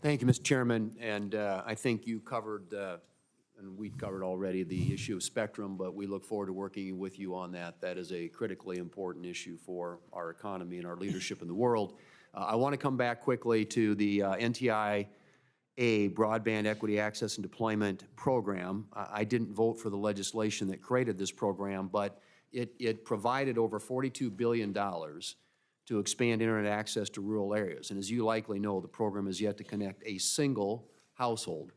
Thank you, Mr. Chairman, and I think you covered, and we covered already, the issue of spectrum, but we look forward to working with you on that. That is a critically important issue for our economy and our leadership in the world. I want to come back quickly to the NTIA Broadband Equity Access and Deployment Program. I didn't vote for the legislation that created this program, but it provided over $42 billion to expand internet access to rural areas. And as you likely know, the program is yet to connect a single household.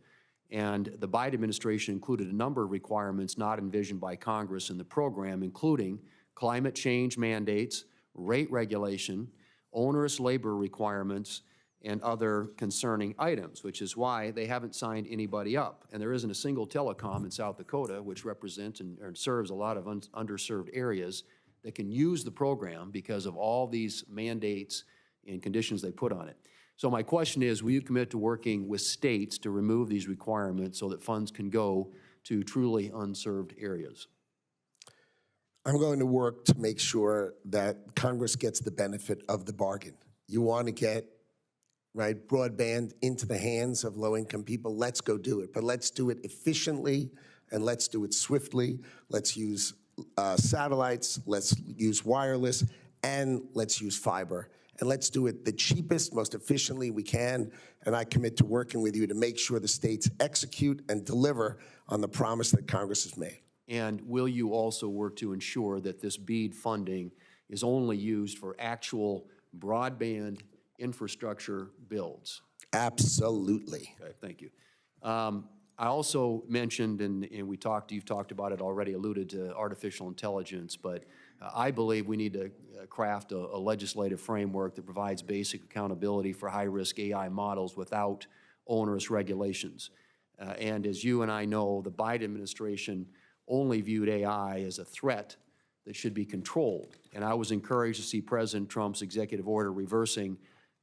And the Biden administration included a number of requirements not envisioned by Congress in the program, including climate change mandates, rate regulation, onerous labor requirements, and other concerning items, which is why they haven't signed anybody up. And there isn't a single telecom in South Dakota, which represents and serves a lot of underserved areas, that can use the program because of all these mandates and conditions they put on it. So my question is, will you commit to working with states to remove these requirements so that funds can go to truly unserved areas? I'm going to work to make sure that Congress gets the benefit of the bargain. You want to get broadband into the hands of low-income people, let's go do it. But let's do it efficiently and let's do it swiftly. Let's use satellites, let's use wireless, and let's use fiber. And let's do it the cheapest, most efficiently we can. And I commit to working with you to make sure the states execute and deliver on the promise that Congress has made. And will you also work to ensure that this BEAD funding is only used for actual broadband infrastructure builds? Absolutely. Okay, thank you. I also mentioned, and you've talked about it already, alluded to artificial intelligence, but I believe we need to craft a legislative framework that provides basic accountability for high-risk AI models without onerous regulations. And as you and I know, the Biden administration only viewed AI as a threat that should be controlled. And I was encouraged to see President Trump's executive order reversing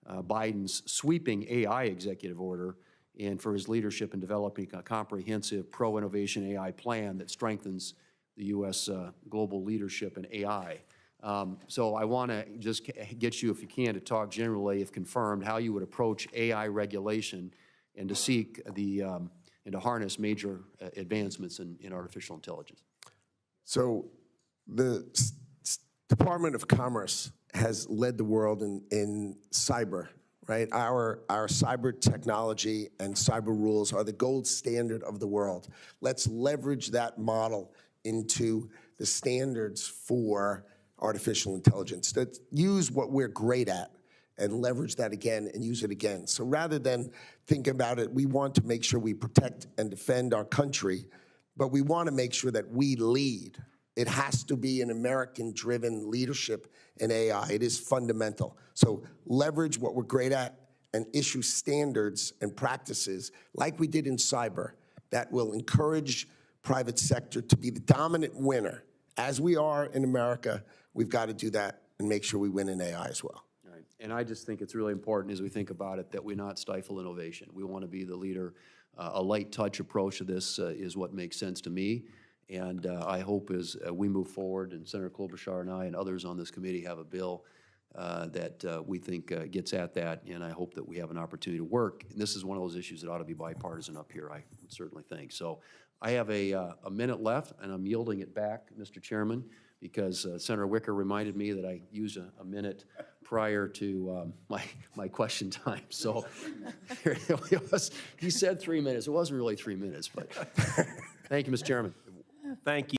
Biden's sweeping AI executive order, and for his leadership in developing a comprehensive pro-innovation AI plan that strengthens the U.S. Global leadership in AI. So I want to just get you, if you can, to talk generally, if confirmed, how you would approach AI regulation and to seek the and to harness major advancements in artificial intelligence. So the Department of Commerce has led the world in cyber. Right, our cyber technology and cyber rules are the gold standard of the world. Let's leverage that model into the standards for artificial intelligence. Let's use what we're great at and leverage that again and use it again. So rather than think about it, we want to make sure we protect and defend our country, but we want to make sure that we lead. It has to be an American-driven leadership in AI. It is fundamental. So leverage what we're great at and issue standards and practices like we did in cyber that will encourage private sector to be the dominant winner. As we are in America, we've got to do that and make sure we win in AI as well. All right. And I just think it's really important as we think about it that we not stifle innovation. We want to be the leader. A light touch approach to this is what makes sense to me. And I hope as we move forward, and Senator Klobuchar and I and others on this committee have a bill that we think gets at that, and I hope that we have an opportunity to work. And this is one of those issues that ought to be bipartisan up here, I certainly think. So I have a minute left, and I'm yielding it back, Mr. Chairman, because Senator Wicker reminded me that I use a minute prior to my question time. So here it was. He said 3 minutes. It wasn't really 3 minutes, but thank you, Mr. Chairman. Thank you.